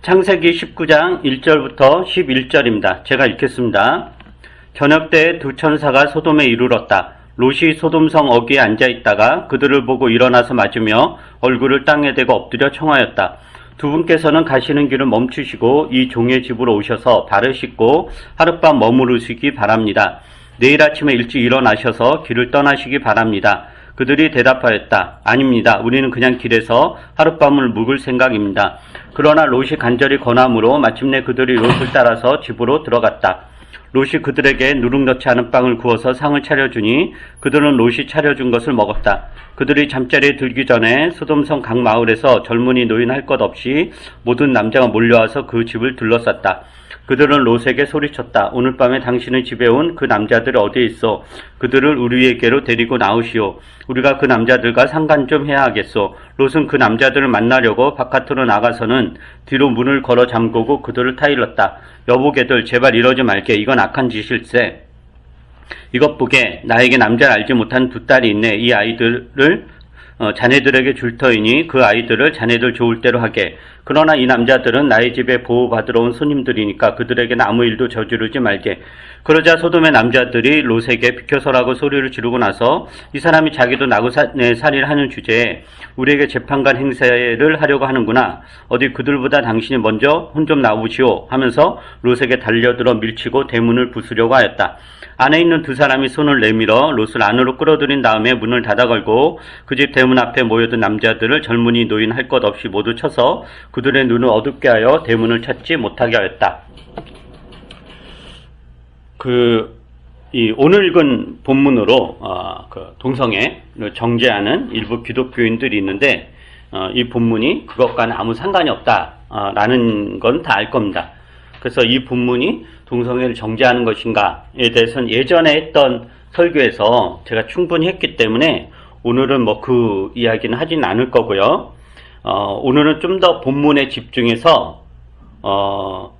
창세기 19장 1절부터 11절입니다. 제가 읽겠습니다. 저녁 때에 두 천사가 소돔에 이르렀다. 롯이 소돔성 어귀에 앉아있다가 그들을 보고 일어나서 맞으며 얼굴을 땅에 대고 엎드려 청하였다. 두 분께서는 가시는 길을 멈추시고 이 종의 집으로 오셔서 발을 씻고 하룻밤 머무르시기 바랍니다. 내일 아침에 일찍 일어나셔서 길을 떠나시기 바랍니다. 그들이 대답하였다. 아닙니다. 우리는 그냥 길에서 하룻밤을 묵을 생각입니다. 그러나 롯이 간절히 권함으로 마침내 그들이 롯을 따라서 집으로 들어갔다. 롯이 그들에게 누룩넣지 않은 빵을 구워서 상을 차려주니 그들은 롯이 차려준 것을 먹었다. 그들이 잠자리에 들기 전에 소돔성 각 마을에서 젊은이 노인 할 것 없이 모든 남자가 몰려와서 그 집을 둘러쌌다. 그들은 롯에게 소리쳤다. 오늘 밤에 당신의 집에 온 그 남자들 어디에 있어? 그들을 우리에게로 데리고 나오시오. 우리가 그 남자들과 상관 좀 해야 하겠소. 롯은 그 남자들을 만나려고 바깥으로 나가서는 뒤로 문을 걸어 잠그고 그들을 타일렀다. 여보게들 제발 이러지 말게. 이건 악한 짓일세. 이것 보게. 나에게 남자를 알지 못한 두 딸이 있네. 이 아이들을 자네들에게 줄 터이니 그 아이들을 자네들 좋을 대로 하게. 그러나 이 남자들은 나의 집에 보호받으러 온 손님들이니까 그들에게는 아무 일도 저지르지 말게. 그러자 소돔의 남자들이 롯에게 비켜서라고 소리를 지르고 나서 이 사람이 자기도 나그네살이를 하는 주제에 우리에게 재판관 행세를 하려고 하는구나. 어디 그들보다 당신이 먼저 혼 좀 나오시오 하면서 롯에게 달려들어 밀치고 대문을 부수려고 하였다. 안에 있는 두 사람이 손을 내밀어 롯을 안으로 끌어들인 다음에 문을 닫아 걸고 그 집 대문 앞에 모여든 남자들을 젊은이 노인 할 것 없이 모두 쳐서 그들의 눈을 어둡게 하여 대문을 찾지 못하게 하였다. 오늘 읽은 본문으로 동성애를 정죄하는 일부 기독교인들이 있는데 이 본문이 그것과는 아무 상관이 없다라는 건 다 알 겁니다. 그래서 이 본문이 동성애를 정죄하는 것인가에 대해서는 예전에 했던 설교에서 제가 충분히 했기 때문에 오늘은 그 이야기는 하진 않을 거고요. 오늘은 좀 더 본문에 집중해서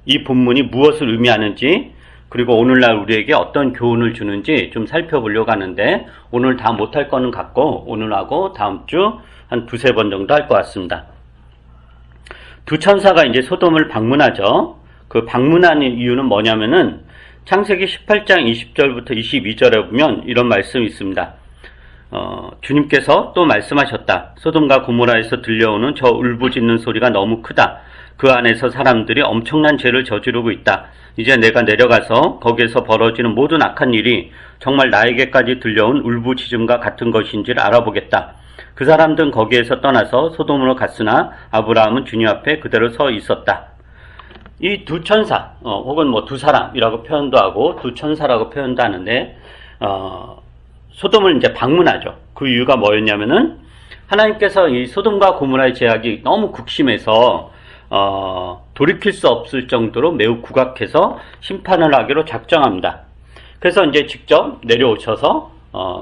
이 본문이 무엇을 의미하는지 그리고 오늘날 우리에게 어떤 교훈을 주는지 좀 살펴보려고 하는데 오늘 다 못할 거는 같고 오늘하고 다음 주 한 두세 번 정도 할 것 같습니다. 두 천사가 이제 소돔을 방문하죠. 그 방문하는 이유는 뭐냐면은 창세기 18장 20절부터 22절에 보면 이런 말씀이 있습니다. 주님께서 또 말씀하셨다. 소돔과 고모라에서 들려오는 저 울부짖는 소리가 너무 크다. 그 안에서 사람들이 엄청난 죄를 저지르고 있다. 이제 내가 내려가서 거기에서 벌어지는 모든 악한 일이 정말 나에게까지 들려온 울부짖음과 같은 것인지를 알아보겠다. 그 사람들은 거기에서 떠나서 소돔으로 갔으나 아브라함은 주님 앞에 그대로 서 있었다. 이 두 천사 혹은 두 사람이라고 표현도 하고 두 천사라고 표현도 하는데 소돔을 이제 방문하죠. 그 이유가 뭐였냐면은 하나님께서 이 소돔과 고모라의 죄악이 너무 극심해서 돌이킬 수 없을 정도로 매우 구각해서 심판을 하기로 작정합니다. 그래서 이제 직접 내려오셔서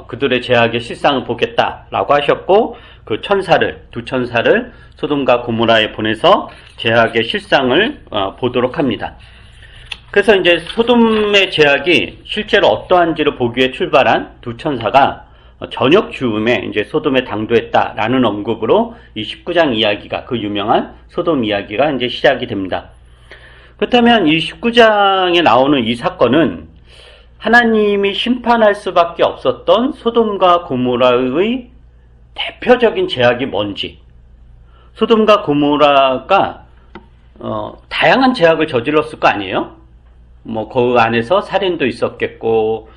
그들의 죄악의 실상을 보겠다라고 하셨고 그 두 천사를 소돔과 고모라에 보내서 죄악의 실상을 보도록 합니다. 그래서 이제 소돔의 죄악이 실제로 어떠한지를 보기 위해 출발한 두 천사가 저녁 즈음에 이제 소돔에 당도했다라는 언급으로 이 19장 이야기가 그 유명한 소돔 이야기가 이제 시작이 됩니다. 그렇다면 이 19장에 나오는 이 사건은 하나님이 심판할 수밖에 없었던 소돔과 고모라의 대표적인 죄악이 뭔지, 소돔과 고모라가 다양한 죄악을 저질렀을 거 아니에요? 그 안에서 살인도 있었겠고,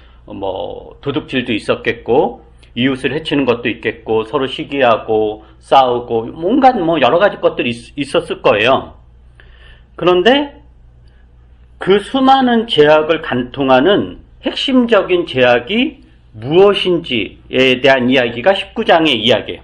도둑질도 있었겠고, 이웃을 해치는 것도 있겠고, 서로 시기하고, 싸우고, 뭔가 여러 가지 것들이 있었을 거예요. 그런데 그 수많은 죄악을 관통하는 핵심적인 죄악이 무엇인지에 대한 이야기가 19장의 이야기예요.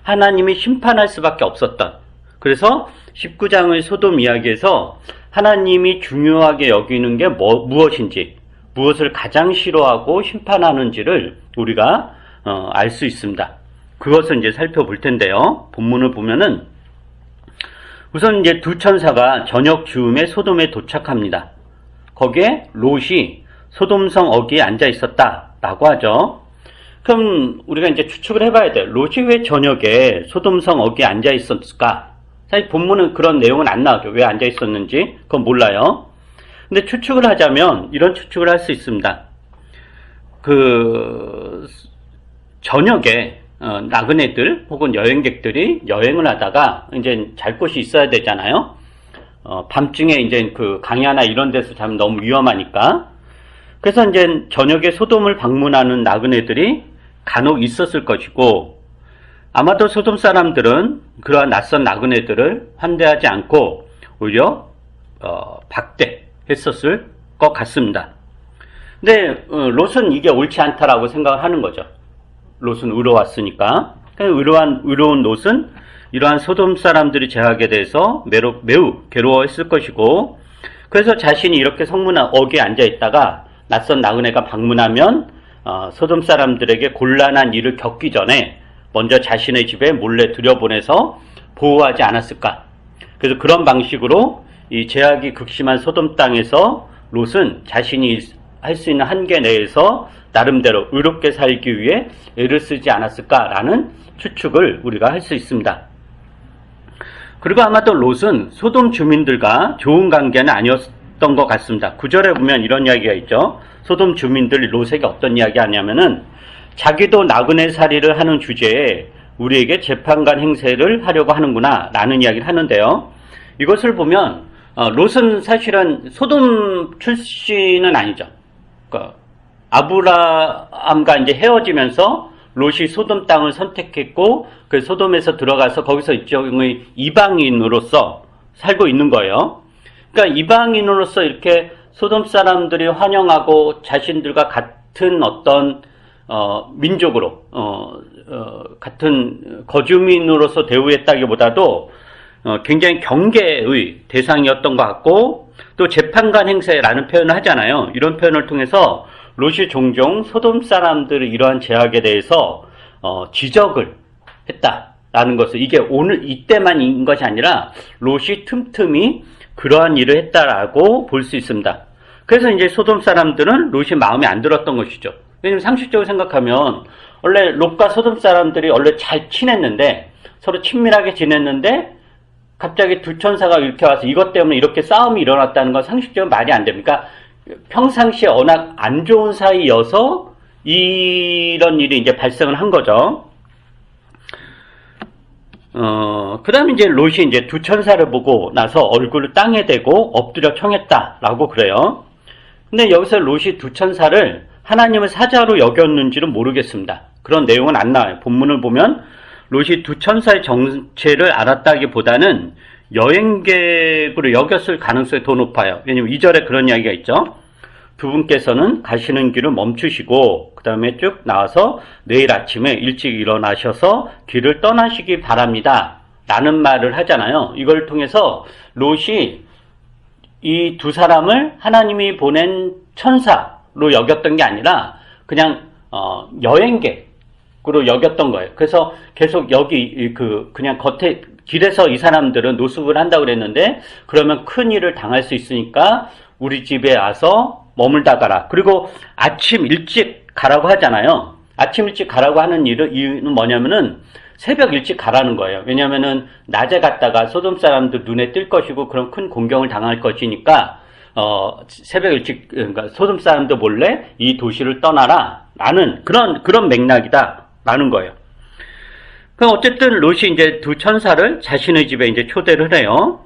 하나님이 심판할 수밖에 없었던. 그래서 19장의 소돔 이야기에서 하나님이 중요하게 여기는 게 무엇인지, 무엇을 가장 싫어하고 심판하는지를 우리가 알 수 있습니다. 그것을 이제 살펴볼 텐데요. 본문을 보면은 우선 이제 두 천사가 저녁 즈음에 소돔에 도착합니다. 거기에 롯이 소돔성 어귀에 앉아 있었다라고 하죠. 그럼 우리가 이제 추측을 해봐야 돼요. 롯이 왜 저녁에 소돔성 어귀에 앉아 있었을까 사실 본문은 그런 내용은 안 나오죠. 왜 앉아 있었는지 그건 몰라요. 근데 추측을 하자면 이런 추측을 할 수 있습니다. 그 저녁에 나그네들 혹은 여행객들이 여행을 하다가 이제 잘 곳이 있어야 되잖아요. 밤중에 이제 그 강야나 이런 데서 자면 너무 위험하니까. 그래서 이제 저녁에 소돔을 방문하는 나그네들이 간혹 있었을 것이고, 아마도 소돔 사람들은 그러한 낯선 나그네들을 환대하지 않고 오히려 박대했었을 것 같습니다. 근데 롯은 이게 옳지 않다라고 생각을 하는 거죠. 롯은 의로웠으니까. 의로운 롯은 이러한 소돔 사람들이 제하게 대해서 매우 괴로워했을 것이고, 그래서 자신이 이렇게 성문 어귀에 앉아 있다가 낯선 나그네가 방문하면 소돔 사람들에게 곤란한 일을 겪기 전에 먼저 자신의 집에 몰래 들여보내서 보호하지 않았을까. 그래서 그런 방식으로 이 제약이 극심한 소돔 땅에서 롯은 자신이 할 수 있는 한계 내에서 나름대로 의롭게 살기 위해 애를 쓰지 않았을까라는 추측을 우리가 할 수 있습니다. 그리고 아마도 롯은 소돔 주민들과 좋은 관계는 아니었던 것 같습니다. 9절에 보면 이런 이야기가 있죠. 소돔 주민들이 롯에게 어떤 이야기 하냐면은 자기도 나그네 살이를 하는 주제에 우리에게 재판관 행세를 하려고 하는구나 라는 이야기를 하는데요. 이것을 보면 롯은 사실은 소돔 출신은 아니죠. 그러니까 아브라함과 이제 헤어지면서 롯이 소돔 땅을 선택했고 그 소돔에서 들어가서 거기서 일종의 이방인으로서 살고 있는 거예요. 그러니까 이방인으로서 이렇게 소돔 사람들이 환영하고 자신들과 같은 어떤 민족으로 같은 거주민으로서 대우했다기보다도 굉장히 경계의 대상이었던 것 같고, 또 재판관 행세라는 표현을 하잖아요. 이런 표현을 통해서 롯이 종종 소돔 사람들의 이러한 제약에 대해서 지적을 했다라는 것을, 이게 오늘 이때만인 것이 아니라 롯이 틈틈이 그러한 일을 했다라고 볼 수 있습니다. 그래서 이제 소돔 사람들은 롯이 마음에 안 들었던 것이죠. 왜냐하면 상식적으로 생각하면 원래 롯과 소돔 사람들이 원래 잘 친했는데, 서로 친밀하게 지냈는데 갑자기 두 천사가 이렇게 와서 이것 때문에 이렇게 싸움이 일어났다는 건 상식적으로 말이 안 됩니까? 평상시에 워낙 안 좋은 사이여서 이런 일이 이제 발생을 한 거죠. 그 다음에 이제 롯이 이제 두 천사를 보고 나서 얼굴을 땅에 대고 엎드려 청했다라고 그래요. 근데 여기서 롯이 두 천사를 하나님의 사자로 여겼는지는 모르겠습니다. 그런 내용은 안 나와요. 본문을 보면 롯이 두 천사의 정체를 알았다기보다는 여행객으로 여겼을 가능성이 더 높아요. 왜냐면 2절에 그런 이야기가 있죠. 두 분께서는 가시는 길을 멈추시고 그 다음에 쭉 나와서 내일 아침에 일찍 일어나셔서 길을 떠나시기 바랍니다 라는 말을 하잖아요. 이걸 통해서 롯이 이 두 사람을 하나님이 보낸 천사로 여겼던 게 아니라 그냥 여행객으로 여겼던 거예요. 그래서 계속 여기 그냥 겉에 길에서 이 사람들은 노숙을 한다고 그랬는데, 그러면 큰 일을 당할 수 있으니까 우리 집에 와서 머물다 가라. 그리고 아침 일찍 가라고 하잖아요. 아침 일찍 가라고 하는 이유는 뭐냐면은 새벽 일찍 가라는 거예요. 왜냐면은 낮에 갔다가 소돔 사람들 눈에 띌 것이고 그럼 큰 공경을 당할 것이니까 새벽 일찍, 그러니까 소돔 사람들 몰래 이 도시를 떠나라 라는 그런 맥락이다 라는 거예요. 그럼 어쨌든 롯이 이제 두 천사를 자신의 집에 이제 초대를 해요.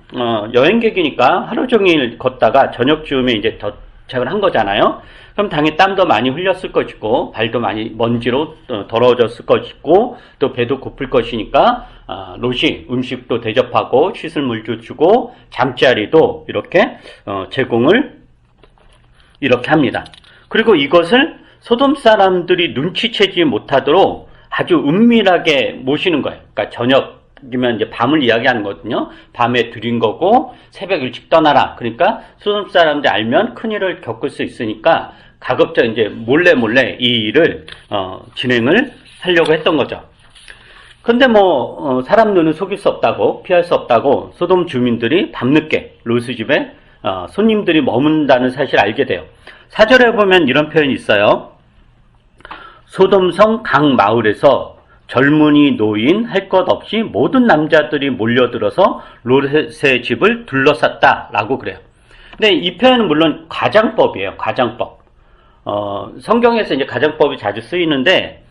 여행객이니까 하루 종일 걷다가 저녁쯤에 이제 도착을 한 거잖아요. 그럼 당연히 땀도 많이 흘렸을 것이고, 발도 많이 먼지로 더러워졌을 것이고, 또 배도 고플 것이니까, 롯이 음식도 대접하고, 씻을 물도 주고, 잠자리도 이렇게, 제공을 이렇게 합니다. 그리고 이것을 소돔 사람들이 눈치채지 못하도록 아주 은밀하게 모시는 거예요. 그러니까 저녁이면 이제 밤을 이야기하는 거거든요. 밤에 들인 거고 새벽 일찍 떠나라. 그러니까 소돔 사람들이 알면 큰일을 겪을 수 있으니까 가급적 이제 몰래 이 일을 진행을 하려고 했던 거죠. 근데 사람 눈을 속일 수 없다고, 피할 수 없다고 소돔 주민들이 밤늦게 롯의 집에 손님들이 머문다는 사실을 알게 돼요. 4절에 보면 이런 표현이 있어요. 소돔성 각 마을에서 젊은이 노인 할 것 없이 모든 남자들이 몰려들어서 롯의 집을 둘러쌌다라고 그래요. 근데 이 표현은 물론 가장법이에요. 가장법. 성경에서 이제 가장법이 자주 쓰이는데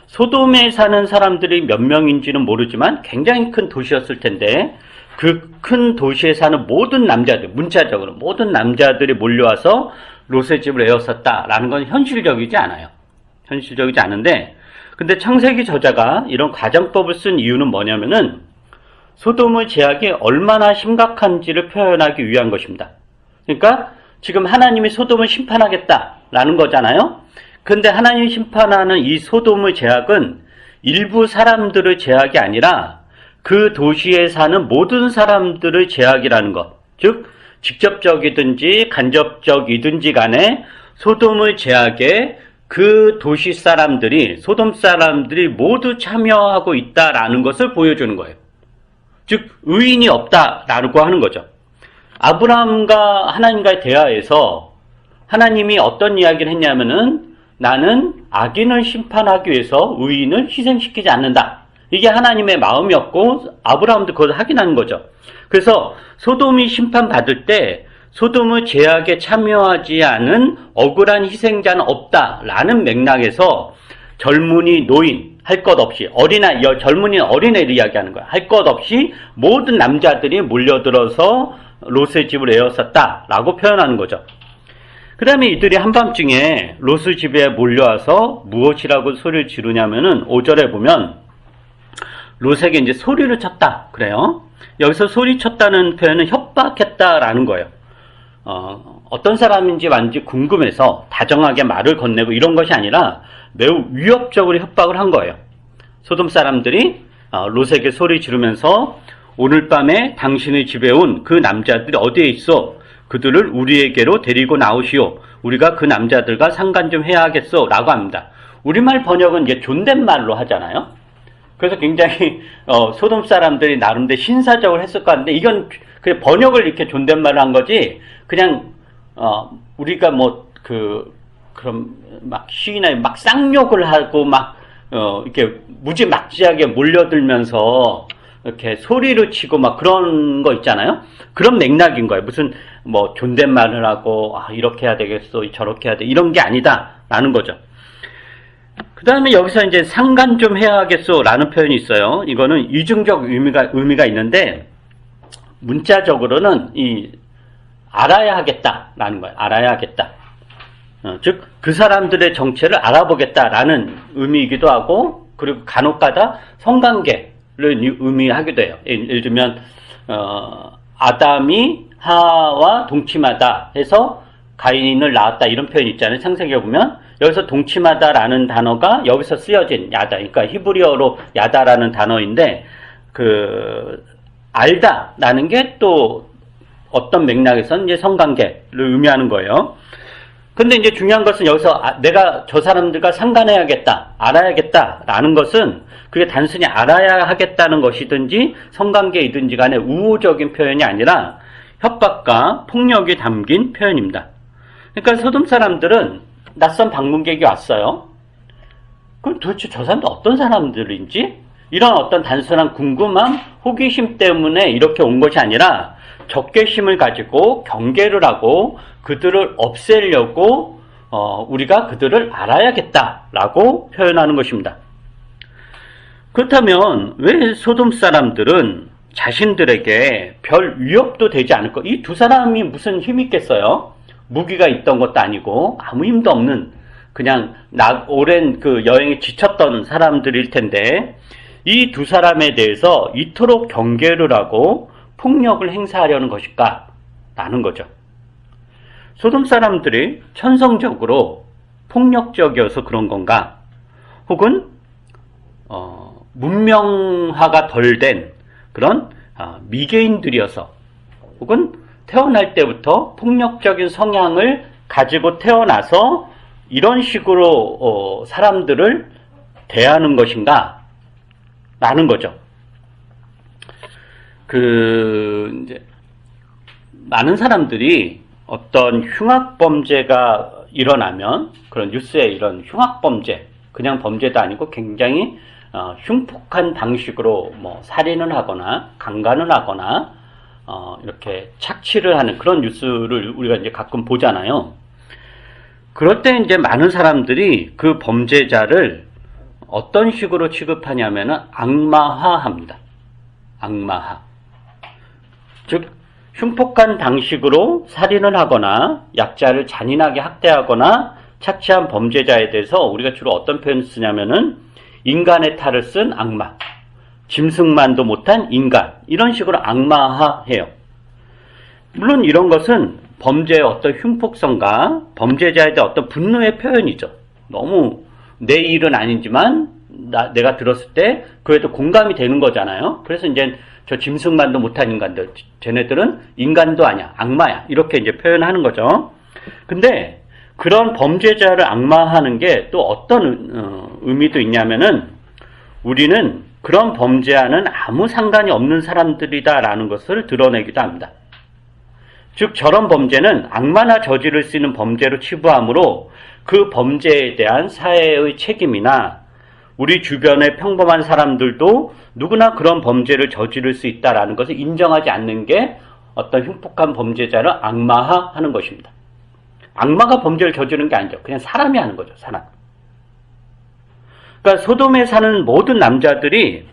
소돔에 사는 사람들이 몇 명인지는 모르지만 굉장히 큰 도시였을 텐데 그 큰 도시에 사는 모든 남자들, 문자적으로 모든 남자들이 몰려와서 롯의 집을 에워쌌다라는 건 현실적이지 않아요. 현실적이지 않은데 근데 창세기 저자가 이런 가정법을 쓴 이유는 뭐냐면은 소돔의 죄악이 얼마나 심각한지를 표현하기 위한 것입니다. 그러니까 지금 하나님이 소돔을 심판하겠다라는 거잖아요. 근데 하나님이 심판하는 이 소돔의 죄악은 일부 사람들의 죄악이 아니라 그 도시에 사는 모든 사람들의 죄악이라는 것. 즉 직접적이든지 간접적이든지 간에 소돔의 죄악에 그 도시 사람들이, 소돔 사람들이 모두 참여하고 있다라는 것을 보여주는 거예요. 즉 의인이 없다라고 하는 거죠. 아브라함과 하나님과의 대화에서 하나님이 어떤 이야기를 했냐면은 나는 악인을 심판하기 위해서 의인을 희생시키지 않는다. 이게 하나님의 마음이었고 아브라함도 그걸 확인하는 거죠. 그래서 소돔이 심판받을 때 소돔의 죄악에 참여하지 않은 억울한 희생자는 없다라는 맥락에서 젊은이 노인 할 것 없이 젊은이 어린애를 이야기하는 거야. 할 것 없이 모든 남자들이 몰려들어서 롯의 집을 에워쌌다라고 표현하는 거죠. 그 다음에 이들이 한밤중에 롯의 집에 몰려와서 무엇이라고 소리를 지르냐면은 5절에 보면 롯에게 이제 소리를 쳤다 그래요. 여기서 소리쳤다는 표현은 협박했다라는 거예요. 어떤 사람인지 완전히 궁금해서 다정하게 말을 건네고 이런 것이 아니라 매우 위협적으로 협박을 한 거예요. 소돔 사람들이 롯에게 소리 지르면서 오늘 밤에 당신의 집에 온 그 남자들이 어디에 있어? 그들을 우리에게로 데리고 나오시오. 우리가 그 남자들과 상관 좀 해야 하겠어 라고 합니다. 우리말 번역은 이제 존댓말로 하잖아요. 그래서 굉장히 소돔 사람들이 나름대로 신사적으로 했을 것 같은데 이건 그냥 번역을 이렇게 존댓말로 한 거지 그냥 우리가 그럼 막 시인에 막 쌍욕을 하고 막 이렇게 무지막지하게 몰려들면서 이렇게 소리를 치고 막 그런 거 있잖아요. 그런 맥락인 거예요. 무슨 뭐 존댓말을 하고 이렇게 해야 되겠어, 저렇게 해야 돼 이런 게 아니다라는 거죠. 그 다음에 여기서 이제 상관 좀 해야겠소 라는 표현이 있어요. 이거는 이중적 의미가 있는데 문자적으로는 알아야 하겠다라는 거예요. 알아야 하겠다. 즉 그 사람들의 정체를 알아보겠다라는 의미이기도 하고 그리고 간혹가다 성관계를 의미하기도 해요. 예를 들면 아담이 하와 동침하다 해서 가인을 낳았다 이런 표현이 있잖아요. 창세기에 보면 여기서 동침하다라는 단어가 여기서 쓰여진 야다, 그러니까 히브리어로 야다라는 단어인데 알다라는 게 또 어떤 맥락에서는 이제 성관계를 의미하는 거예요. 근데 이제 중요한 것은 여기서 내가 저 사람들과 상관해야겠다, 알아야겠다라는 것은 그게 단순히 알아야 하겠다는 것이든지 성관계이든지 간에 우호적인 표현이 아니라 협박과 폭력이 담긴 표현입니다. 그러니까 소돔 사람들은 낯선 방문객이 왔어요. 그럼 도대체 저 사람들 어떤 사람들인지 이런 어떤 단순한 궁금함, 호기심 때문에 이렇게 온 것이 아니라 적개심을 가지고 경계를 하고 그들을 없애려고 우리가 그들을 알아야겠다라고 표현하는 것입니다. 그렇다면 왜 소돔 사람들은 자신들에게 별 위협도 되지 않을 것? 이 두 사람이 무슨 힘이 있겠어요? 무기가 있던 것도 아니고 아무 힘도 없는 그냥 오랜 그 여행에 지쳤던 사람들일 텐데 이 두 사람에 대해서 이토록 경계를 하고 폭력을 행사하려는 것일까? 라는 거죠. 소돔 사람들이 천성적으로 폭력적이어서 그런 건가? 혹은 문명화가 덜 된 그런 미개인들이어서 혹은 태어날 때부터 폭력적인 성향을 가지고 태어나서 이런 식으로 사람들을 대하는 것인가? 라는 거죠. 이제 많은 사람들이 어떤 흉악범죄가 일어나면 그런 뉴스에 이런 흉악범죄, 그냥 범죄도 아니고 굉장히 흉폭한 방식으로 뭐 살인을 하거나 강간을 하거나 이렇게 착취를 하는 그런 뉴스를 우리가 이제 가끔 보잖아요. 그럴 때 이제 많은 사람들이 그 범죄자를 어떤 식으로 취급하냐면은 악마화합니다. 악마화. 즉 흉폭한 방식으로 살인을 하거나 약자를 잔인하게 학대하거나 착취한 범죄자에 대해서 우리가 주로 어떤 표현을 쓰냐면은 인간의 탈을 쓴 악마, 짐승만도 못한 인간, 이런 식으로 악마화해요. 물론 이런 것은 범죄의 어떤 흉폭성과 범죄자에 대한 어떤 분노의 표현이죠. 너무 내 일은 아니지만 내가 들었을 때 그래도 공감이 되는 거잖아요. 그래서 이제 저 짐승만도 못한 인간들, 쟤네들은 인간도 아니야, 악마야, 이렇게 이제 표현하는 거죠. 근데 그런 범죄자를 악마화하는 게 또 어떤 의미도 있냐면은 우리는 그런 범죄와는 아무 상관이 없는 사람들이다라는 것을 드러내기도 합니다. 즉 저런 범죄는 악마나 저지를 수 있는 범죄로 치부하므로 그 범죄에 대한 사회의 책임이나 우리 주변의 평범한 사람들도 누구나 그런 범죄를 저지를 수 있다라는 것을 인정하지 않는 게 어떤 흉폭한 범죄자를 악마화하는 것입니다. 악마가 범죄를 저지르는 게 아니죠. 그냥 사람이 하는 거죠. 사람. 그러니까 소돔에 사는 모든 남자들이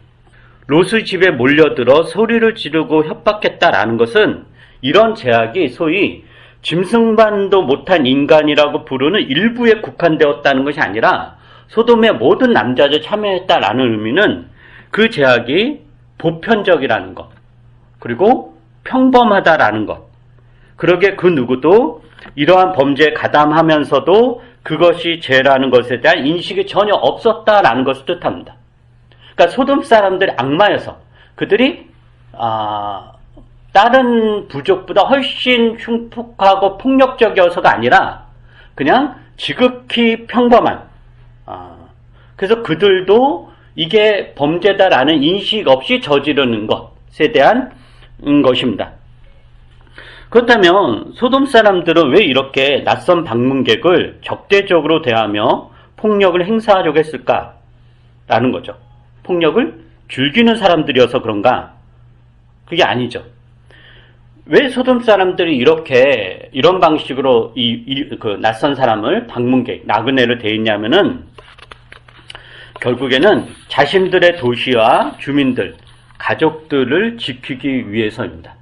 롯의 집에 몰려들어 소리를 지르고 협박했다라는 것은 이런 제약이 소위 짐승만도 못한 인간이라고 부르는 일부에 국한되었다는 것이 아니라 소돔의 모든 남자들이 참여했다라는 의미는 그 제약이 보편적이라는 것, 그리고 평범하다라는 것, 그러게 그 누구도 이러한 범죄에 가담하면서도 그것이 죄라는 것에 대한 인식이 전혀 없었다라는 것을 뜻합니다. 그러니까 소돔 사람들이 악마여서 그들이 다른 부족보다 훨씬 흉폭하고 폭력적이어서가 아니라 그냥 지극히 평범한, 그래서 그들도 이게 범죄다라는 인식 없이 저지르는 것에 대한 것입니다. 그렇다면 소돔 사람들은 왜 이렇게 낯선 방문객을 적대적으로 대하며 폭력을 행사하려고 했을까라는 거죠. 폭력을 즐기는 사람들이어서 그런가? 그게 아니죠. 왜 소돔 사람들이 이런 방식으로 그 낯선 사람을 방문객, 나그네를 대했냐면은 결국에는 자신들의 도시와 주민들, 가족들을 지키기 위해서입니다.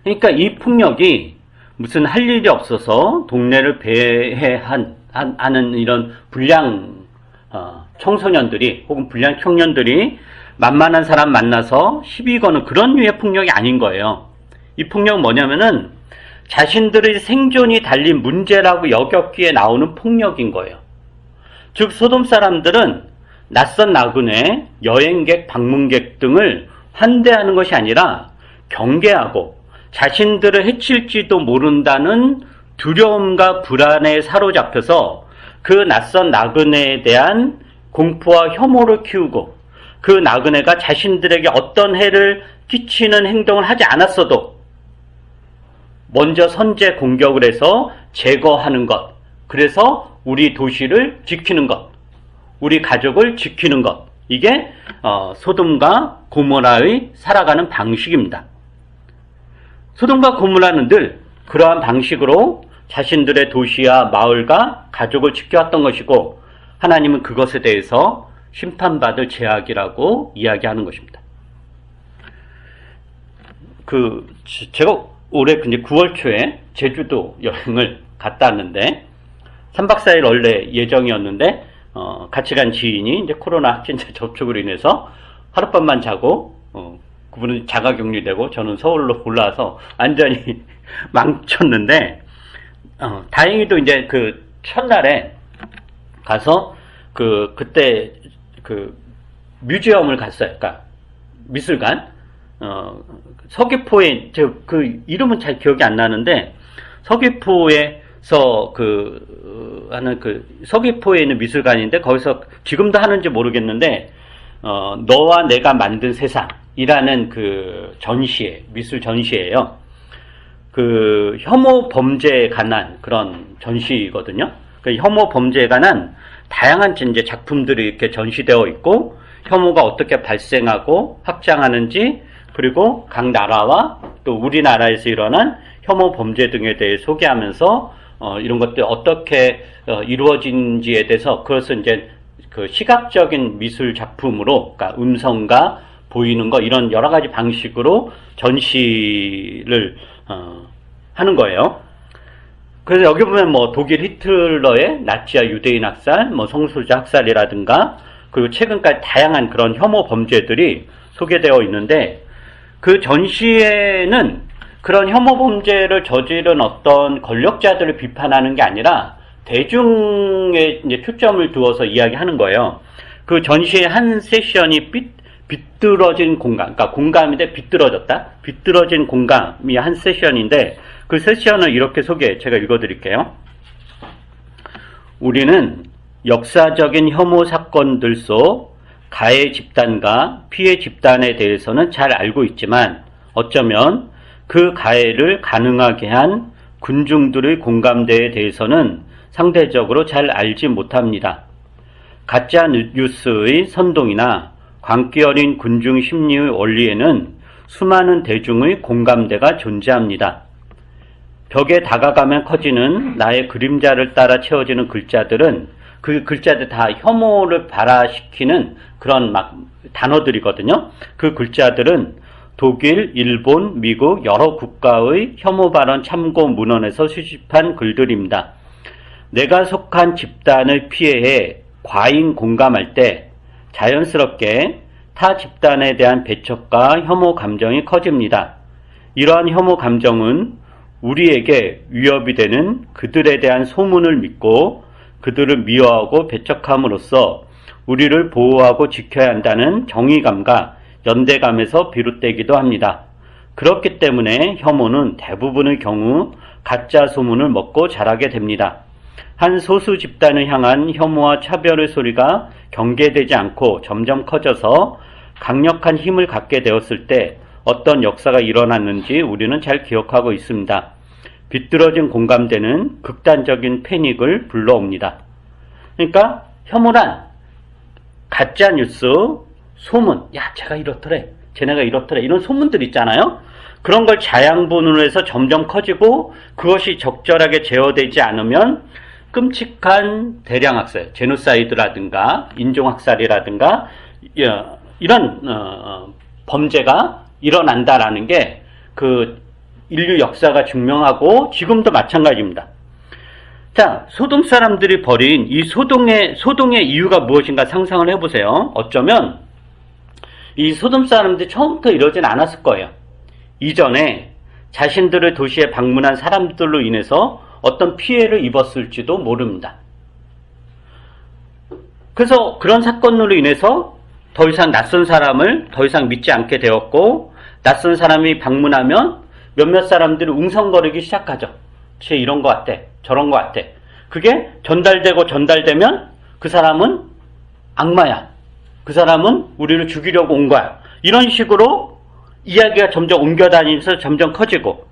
그러니까 이 폭력이 무슨 할 일이 없어서 동네를 배회하는 이런 불량 청소년들이 혹은 불량 청년들이 만만한 사람 만나서 시비 거는 그런 류의 폭력이 아닌 거예요. 이 폭력은 뭐냐면은 자신들의 생존이 달린 문제라고 여겼기에 나오는 폭력인 거예요. 즉 소돔 사람들은 낯선 나그네, 여행객, 방문객 등을 환대하는 것이 아니라 경계하고 자신들을 해칠지도 모른다는 두려움과 불안에 사로잡혀서 그 낯선 나그네에 대한 공포와 혐오를 키우고 그 나그네가 자신들에게 어떤 해를 끼치는 행동을 하지 않았어도 먼저 선제 공격을 해서 제거하는 것, 그래서 우리 도시를 지키는 것, 우리 가족을 지키는 것, 이게 소돔과 고모라의 살아가는 방식입니다. 소돔과 고모라는 늘 그러한 방식으로 자신들의 도시와 마을과 가족을 지켜왔던 것이고 하나님은 그것에 대해서 심판받을 죄악이라고 이야기하는 것입니다. 제가 올해 이제 9월 초에 제주도 여행을 갔다 왔는데 3박 4일 원래 예정이었는데 같이 간 지인이 이제 코로나 확진자 접촉으로 인해서 하룻밤만 자고 그분은 자가격리되고 저는 서울로 올라와서 완전히 망쳤는데 다행히도 이제 그 첫날에 가서 그때 뮤지엄을 갔어요. 그러니까 미술관 서귀포에 그 이름은 잘 기억이 안 나는데 서귀포에서 하는 서귀포에 있는 미술관인데 거기서 지금도 하는지 모르겠는데 너와 내가 만든 세상이라는 미술 전시예요. 혐오 범죄에 관한 그런 전시거든요. 혐오 범죄에 관한 다양한 이제 작품들이 이렇게 전시되어 있고 혐오가 어떻게 발생하고 확장하는지, 그리고 각 나라와 또 우리나라에서 일어난 혐오 범죄 등에 대해 소개하면서 이런 것들 어떻게 이루어진지에 대해서, 그것은 이제 그 시각적인 미술 작품으로, 그러니까 음성과 보이는 거, 이런 여러 가지 방식으로 전시를 하는 거예요. 그래서 여기 보면 뭐 독일 히틀러의 나치와 유대인 학살, 뭐 성소수자 학살이라든가, 그리고 최근까지 다양한 그런 혐오 범죄들이 소개되어 있는데, 그 전시에는 그런 혐오 범죄를 저지른 어떤 권력자들을 비판하는 게 아니라 대중에 이제 초점을 두어서 이야기하는 거예요. 그 전시의 한 세션이 비뚤어진 공간, 그러니까 공감인데 비뚤어졌다? 비뚤어진 공감이 한 세션인데, 그 세션을 이렇게 제가 읽어드릴게요. 우리는 역사적인 혐오 사건들 속 가해 집단과 피해 집단에 대해서는 잘 알고 있지만, 어쩌면 그 가해를 가능하게 한 군중들의 공감대에 대해서는 상대적으로 잘 알지 못합니다. 가짜 뉴스의 선동이나 광기 어린 군중 심리의 원리에는 수많은 대중의 공감대가 존재합니다. 벽에 다가가면 커지는 나의 그림자를 따라 채워지는 글자들은, 그 글자들 다 혐오를 발화시키는 그런 막 단어들이거든요. 그 글자들은 독일, 일본, 미국 여러 국가의 혐오 발언 참고 문헌에서 수집한 글들입니다. 내가 속한 집단의 피해에 과잉 공감할 때 자연스럽게 타 집단에 대한 배척과 혐오 감정이 커집니다. 이러한 혐오 감정은 우리에게 위협이 되는 그들에 대한 소문을 믿고 그들을 미워하고 배척함으로써 우리를 보호하고 지켜야 한다는 정의감과 연대감에서 비롯되기도 합니다. 그렇기 때문에 혐오는 대부분의 경우 가짜 소문을 먹고 자라게 됩니다. 한 소수 집단을 향한 혐오와 차별의 소리가 경계되지 않고 점점 커져서 강력한 힘을 갖게 되었을 때 어떤 역사가 일어났는지 우리는 잘 기억하고 있습니다. 비뚤어진 공감대는 극단적인 패닉을 불러옵니다. 그러니까 혐오란 가짜 뉴스, 소문, 야 쟤가 이렇더래, 쟤네가 이렇더래, 이런 소문들 있잖아요. 그런 걸 자양분으로 해서 점점 커지고 그것이 적절하게 제어되지 않으면 끔찍한 대량학살, 제노사이드라든가 인종학살이라든가 이런 범죄가 일어난다라는 게 그 인류 역사가 증명하고 지금도 마찬가지입니다. 자, 소돔 사람들이 벌인 이 소동의 이유가 무엇인가 상상을 해보세요. 어쩌면 이 소돔 사람들이 처음부터 이러진 않았을 거예요. 이전에 자신들의 도시에 방문한 사람들로 인해서 어떤 피해를 입었을지도 모릅니다. 그래서 그런 사건으로 인해서 더 이상 낯선 사람을 더 이상 믿지 않게 되었고, 낯선 사람이 방문하면 몇몇 사람들이 웅성거리기 시작하죠. 쟤 이런 거 같대, 저런 거 같대. 그게 전달되면 그 사람은 악마야, 그 사람은 우리를 죽이려고 온 거야, 이런 식으로 이야기가 점점 옮겨다니면서 점점 커지고,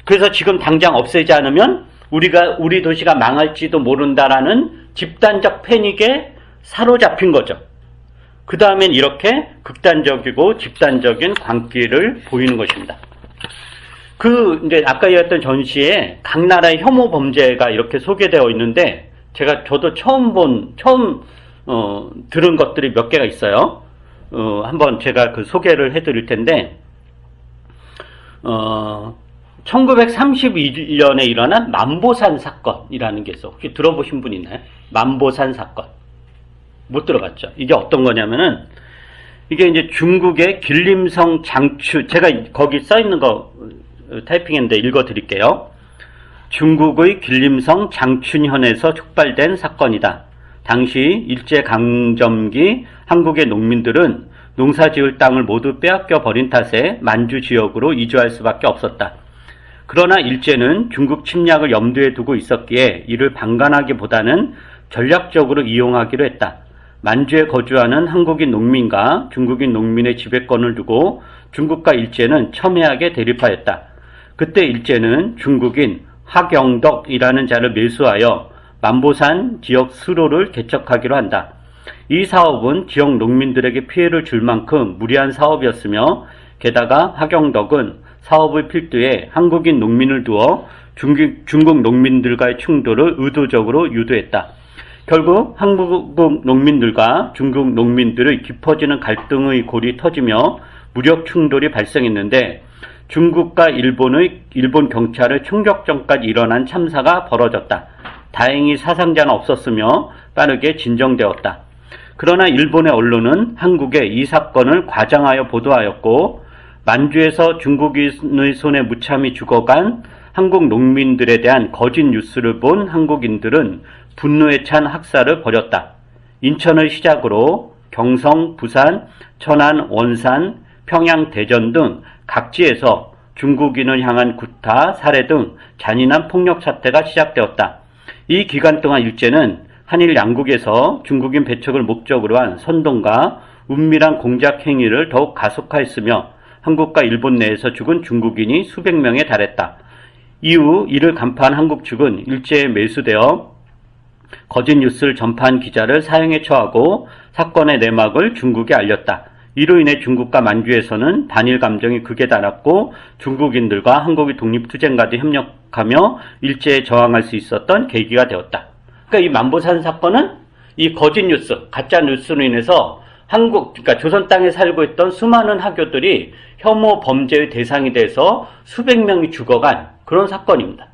그래서 지금 당장 없애지 않으면 우리 도시가 망할지도 모른다라는 집단적 패닉에 사로잡힌 거죠. 그 다음엔 이렇게 극단적이고 집단적인 광기를 보이는 것입니다. 이제 아까 얘기했던 전시에 각 나라의 혐오 범죄가 이렇게 소개되어 있는데, 저도 처음 들은 것들이 몇 개가 있어요. 한번 제가 그 소개를 해드릴 텐데, 1931년에 일어난 만보산 사건이라는 게 있어. 혹시 들어보신 분 있나요? 만보산 사건. 못 들어봤죠? 이게 어떤 거냐면은, 이게 이제 중국의 길림성 장춘, 제가 거기 써 있는 거 타이핑했는데 읽어 드릴게요. 중국의 길림성 장춘현에서 촉발된 사건이다. 당시 일제강점기 한국의 농민들은 농사지을 땅을 모두 빼앗겨 버린 탓에 만주 지역으로 이주할 수밖에 없었다. 그러나 일제는 중국 침략을 염두에 두고 있었기에 이를 방관하기보다는 전략적으로 이용하기로 했다. 만주에 거주하는 한국인 농민과 중국인 농민의 지배권을 두고 중국과 일제는 첨예하게 대립하였다. 그때 일제는 중국인 하경덕이라는 자를 매수하여 만보산 지역 수로를 개척하기로 한다. 이 사업은 지역 농민들에게 피해를 줄 만큼 무리한 사업이었으며 게다가 하경덕은 사업의 필두에 한국인 농민을 두어 중국 농민들과의 충돌을 의도적으로 유도했다. 결국 한국 농민들과 중국 농민들의 깊어지는 갈등의 골이 터지며 무력 충돌이 발생했는데 중국과 일본 경찰의 총격전까지 일어난 참사가 벌어졌다. 다행히 사상자는 없었으며 빠르게 진정되었다. 그러나 일본의 언론은 한국의 이 사건을 과장하여 보도하였고 만주에서 중국인의 손에 무참히 죽어간 한국 농민들에 대한 거짓 뉴스를 본 한국인들은 분노에 찬 학살을 벌였다. 인천을 시작으로 경성, 부산, 천안, 원산, 평양, 대전 등 각지에서 중국인을 향한 구타, 살해 등 잔인한 폭력 사태가 시작되었다. 이 기간 동안 일제는 한일 양국에서 중국인 배척을 목적으로 한 선동과 은밀한 공작 행위를 더욱 가속화했으며 한국과 일본 내에서 죽은 중국인이 수백 명에 달했다. 이후 이를 간파한 한국 측은 일제에 매수되어 거짓 뉴스를 전파한 기자를 사형에 처하고 사건의 내막을 중국에 알렸다. 이로 인해 중국과 만주에서는 반일 감정이 극에 달았고 중국인들과 한국의 독립투쟁과도 협력하며 일제에 저항할 수 있었던 계기가 되었다. 그러니까 이 만보산 사건은 이 거짓 뉴스, 가짜 뉴스로 인해서 그러니까 조선 땅에 살고 있던 수많은 하교들이 혐오 범죄의 대상이 돼서 수백 명이 죽어간 그런 사건입니다.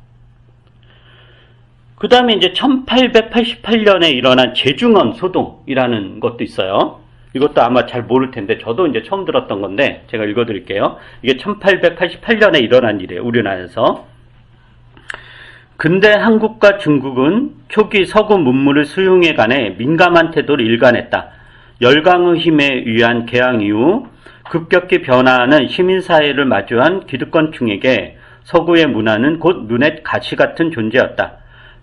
그 다음에 이제 1888년에 일어난 제중원 소동이라는 것도 있어요. 이것도 아마 잘 모를 텐데 저도 이제 처음 들었던 건데 제가 읽어드릴게요. 이게 1888년에 일어난 일이에요. 우리나라에서. 근대 한국과 중국은 초기 서구 문물을 수용에 관해 민감한 태도를 일관했다. 열강의 힘에 의한 개항 이후 급격히 변화하는 시민사회를 마주한 기득권층에게 서구의 문화는 곧 눈의 가시 같은 존재였다.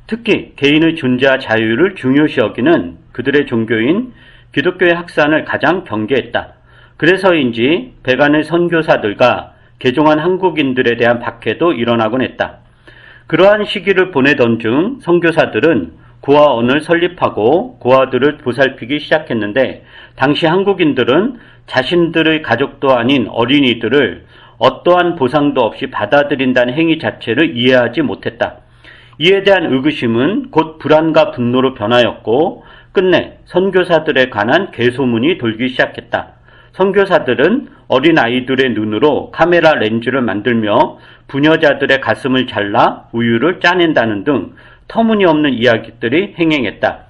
특히 개인의 존재와 자유를 중요시 여기는 그들의 종교인 기독교의 확산을 가장 경계했다. 그래서인지 배간의 선교사들과 개종한 한국인들에 대한 박해도 일어나곤 했다. 그러한 시기를 보내던 중 선교사들은 고아원을 설립하고 고아들을 보살피기 시작했는데 당시 한국인들은 자신들의 가족도 아닌 어린이들을 어떠한 보상도 없이 받아들인다는 행위 자체를 이해하지 못했다. 이에 대한 의구심은 곧 불안과 분노로 변하였고 끝내 선교사들에 관한 괴소문이 돌기 시작했다. 선교사들은 어린아이들의 눈으로 카메라 렌즈를 만들며 부녀자들의 가슴을 잘라 우유를 짜낸다는 등 터무니없는 이야기들이 행행했다.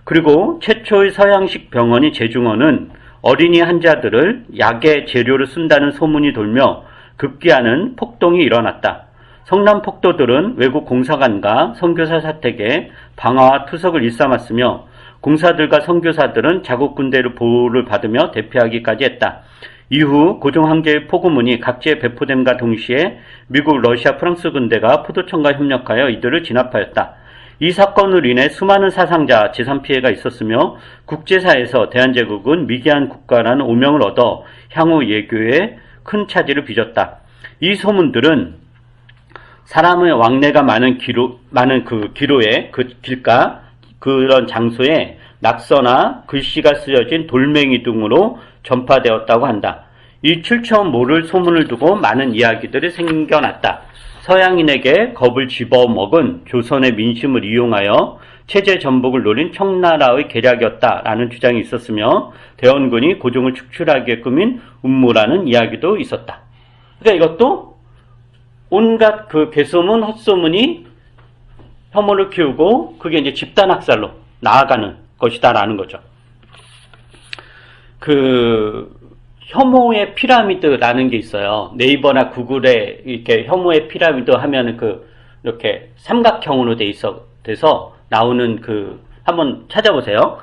그리고 최초의 서양식 병원인 제중원은 어린이 환자들을 약의 재료로 쓴다는 소문이 돌며 급기야는 폭동이 일어났다. 성남 폭도들은 외국 공사관과 선교사 사택에 방화와 투석을 일삼았으며 공사들과 선교사들은 자국 군대의 보호를 받으며 대피하기까지 했다. 이후 고종 한 개의 포고문이 각지에 배포됨과 동시에 미국, 러시아, 프랑스 군대가 포도청과 협력하여 이들을 진압하였다. 이 사건으로 인해 수많은 사상자, 재산 피해가 있었으며 국제사에서 대한제국은 미개한 국가라는 오명을 얻어 향후 예교에 큰 차질을 빚었다. 이 소문들은 사람의 왕래가 많은 기로에 그 길가 그런 장소에 낙서나 글씨가 쓰여진 돌멩이 등으로 전파되었다고 한다. 이 출처 모를 소문을 두고 많은 이야기들이 생겨났다. 서양인에게 겁을 집어먹은 조선의 민심을 이용하여 체제 전복을 노린 청나라의 계략이었다라는 주장이 있었으며 대원군이 고종을 축출하기에 꾸민 음모라는 이야기도 있었다. 그러니까 이것도 온갖 그 괴소문, 헛소문이 혐오를 키우고 그게 이제 집단학살로 나아가는 것이다라는 거죠. 혐오의 피라미드라는 게 있어요. 네이버나 구글에 이렇게 혐오의 피라미드 하면은 이렇게 삼각형으로 돼서 나오는 한번 찾아보세요.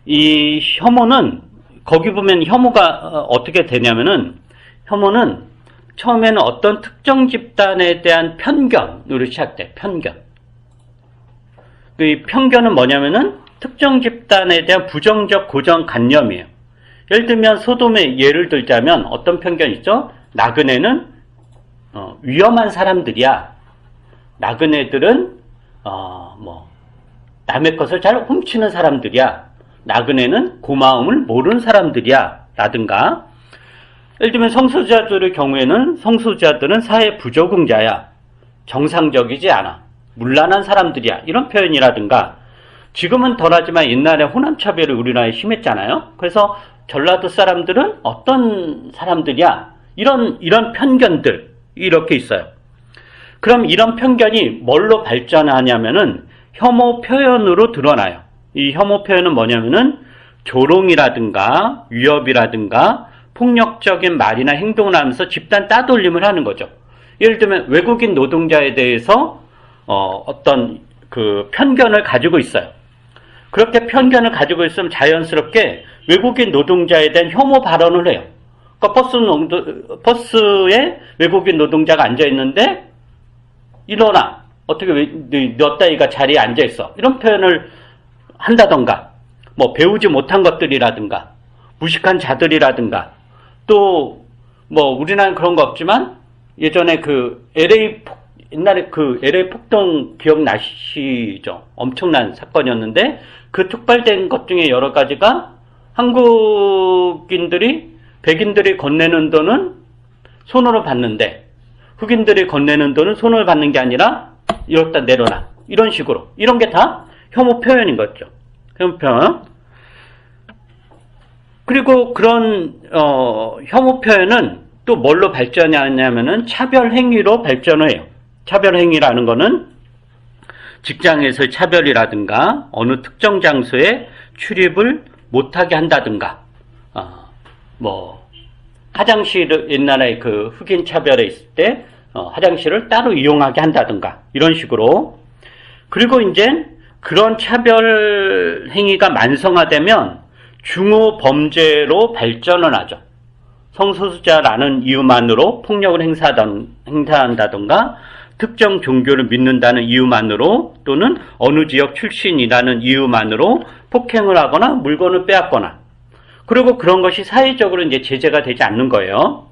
이 혐오는, 거기 보면 혐오가 어떻게 되냐면은, 혐오는 처음에는 어떤 특정 집단에 대한 편견으로 시작돼. 편견. 이 편견은 뭐냐면은 특정 집단에 대한 부정적 고정관념이에요. 예를 들면 소돔의 예를 들자면 어떤 편견이 있죠? 나그네는 위험한 사람들이야. 나그네들은 남의 것을 잘 훔치는 사람들이야. 나그네는 고마움을 모르는 사람들이야 라든가, 예를 들면 성소수자들의 경우에는 성소수자들은 사회 부적응자야, 정상적이지 않아, 문란한 사람들이야, 이런 표현이라든가, 지금은 덜하지만 옛날에 호남차별이 우리나라에 심했잖아요. 그래서 전라도 사람들은 어떤 사람들이야, 이런 편견들 이렇게 있어요. 그럼 이런 편견이 뭘로 발전하냐면은 혐오 표현으로 드러나요. 이 혐오 표현은 뭐냐면은 조롱이라든가 위협이라든가 폭력적인 말이나 행동을 하면서 집단 따돌림을 하는 거죠. 예를 들면 외국인 노동자에 대해서 어떤 그 편견을 가지고 있어요. 그렇게 편견을 가지고 있으면 자연스럽게 외국인 노동자에 대한 혐오 발언을 해요. 그러니까 버스에 외국인 노동자가 앉아있는데 일어나, 어떻게 너 따위가 자리에 앉아있어, 이런 표현을 한다던가, 뭐 배우지 못한 것들이라든가 무식한 자들이라든가, 또 뭐 우리나라는 그런 거 없지만 예전에 그 옛날에 그 LA 폭동 기억나시죠? 엄청난 사건이었는데 그 촉발된 것 중에 여러 가지가 백인들이 건네는 돈은 손으로 받는데 흑인들이 건네는 돈은 손으로 받는 게 아니라 이렇다 내려놔, 이런 식으로, 이런 게 다 혐오 표현인 거죠. 혐오 표현. 그리고 그런 혐오 표현은 또 뭘로 발전하냐면은 차별 행위로 발전을 해요. 차별 행위라는 거는 직장에서의 차별이라든가 어느 특정 장소에 출입을 못하게 한다든가, 뭐 화장실을 옛날에 그 흑인 차별에 있을 때 화장실을 따로 이용하게 한다든가, 이런 식으로. 그리고 이제 그런 차별 행위가 만성화되면 중호 범죄로 발전을 하죠. 성소수자라는 이유만으로 폭력을 행사한다든가, 특정 종교를 믿는다는 이유만으로, 또는 어느 지역 출신이라는 이유만으로 폭행을 하거나 물건을 빼앗거나, 그리고 그런 것이 사회적으로 이제 제재가 되지 않는 거예요.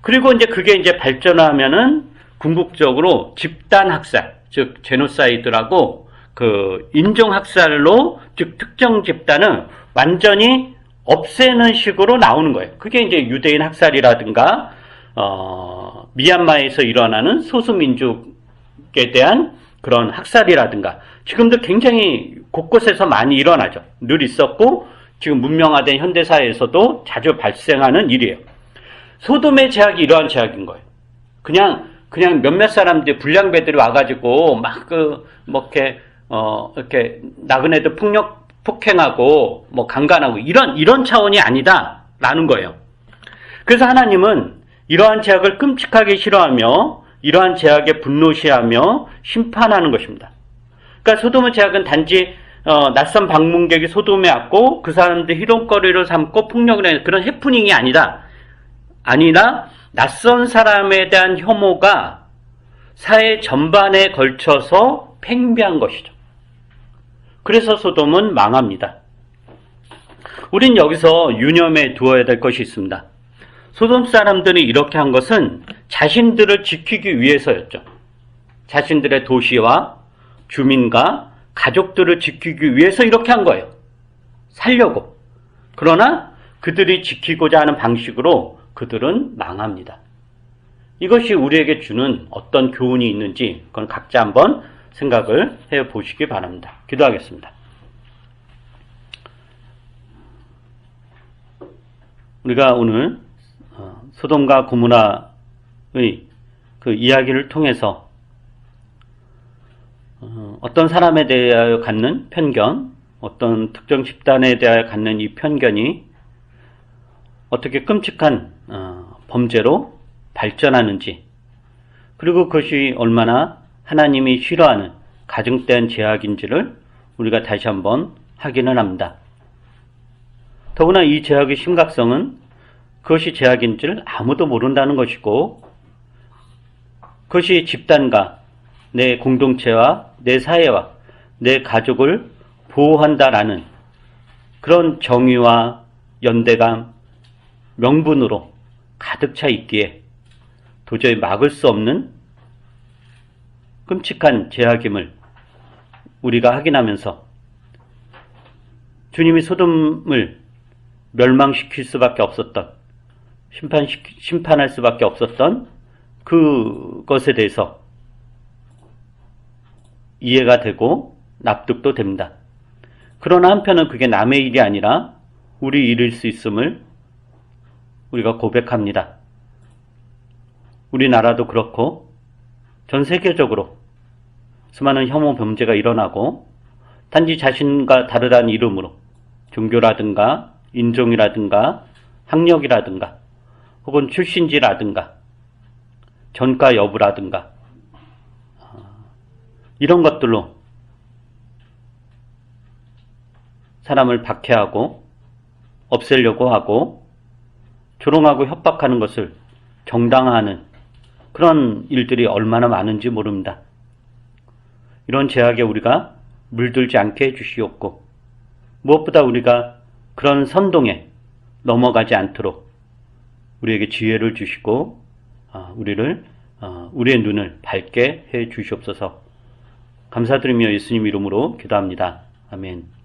그리고 이제 그게 이제 발전하면은 궁극적으로 집단 학살, 즉 제노사이드라고 그 인종 학살로, 즉 특정 집단을 완전히 없애는 식으로 나오는 거예요. 그게 이제 유대인 학살이라든가 미얀마에서 일어나는 소수민족에 대한 그런 학살이라든가, 지금도 굉장히 곳곳에서 많이 일어나죠. 늘 있었고 지금 문명화된 현대사회에서도 자주 발생하는 일이에요. 소돔의 제약이 이러한 제약인 거예요. 그냥 몇몇 사람들, 불량배들이 와가지고 막 이렇게 나그네들 폭행하고 뭐 강간하고 이런 차원이 아니다라는 거예요. 그래서 하나님은 이러한 제약을 끔찍하게 싫어하며 이러한 제약에 분노시하며 심판하는 것입니다. 그러니까 소돔의 제약은 단지 낯선 방문객이 소돔에 왔고 그 사람들 희롱거리를 삼고 폭력을 하는 그런 해프닝이 아니라 낯선 사람에 대한 혐오가 사회 전반에 걸쳐서 팽배한 것이죠. 그래서 소돔은 망합니다. 우린 여기서 유념해 두어야 될 것이 있습니다. 소돔 사람들이 이렇게 한 것은 자신들을 지키기 위해서였죠. 자신들의 도시와 주민과 가족들을 지키기 위해서 이렇게 한 거예요. 살려고. 그러나 그들이 지키고자 하는 방식으로 그들은 망합니다. 이것이 우리에게 주는 어떤 교훈이 있는지 그건 각자 한번 생각을 해보시기 바랍니다. 기도하겠습니다. 우리가 오늘 소돔과 고모라의 그 이야기를 통해서 어떤 사람에 대하여 갖는 편견, 어떤 특정 집단에 대하여 갖는 이 편견이 어떻게 끔찍한 범죄로 발전하는지, 그리고 그것이 얼마나 하나님이 싫어하는 가증된 죄악인지를 우리가 다시 한번 확인을 합니다. 더구나 이 죄악의 심각성은 그것이 죄악인지를 아무도 모른다는 것이고, 그것이 집단과 내 공동체와 내 사회와 내 가족을 보호한다라는 그런 정의와 연대감, 명분으로 가득 차 있기에 도저히 막을 수 없는 끔찍한 죄악임을 우리가 확인하면서 주님이 소돔을 멸망시킬 수밖에 없었던, 심판할 수밖에 없었던 그것에 대해서 이해가 되고 납득도 됩니다. 그러나 한편은 그게 남의 일이 아니라 우리 일일 수 있음을 우리가 고백합니다. 우리나라도 그렇고 전 세계적으로 수많은 혐오 범죄가 일어나고 단지 자신과 다르다는 이름으로 종교라든가 인종이라든가 학력이라든가 혹은 출신지라든가 전과 여부라든가 이런 것들로 사람을 박해하고 없애려고 하고 조롱하고 협박하는 것을 정당화하는 그런 일들이 얼마나 많은지 모릅니다. 이런 제약에 우리가 물들지 않게 해주시옵고 무엇보다 우리가 그런 선동에 넘어가지 않도록 우리에게 지혜를 주시고 우리의 눈을 밝게 해 주시옵소서. 감사드리며 예수님 이름으로 기도합니다. 아멘.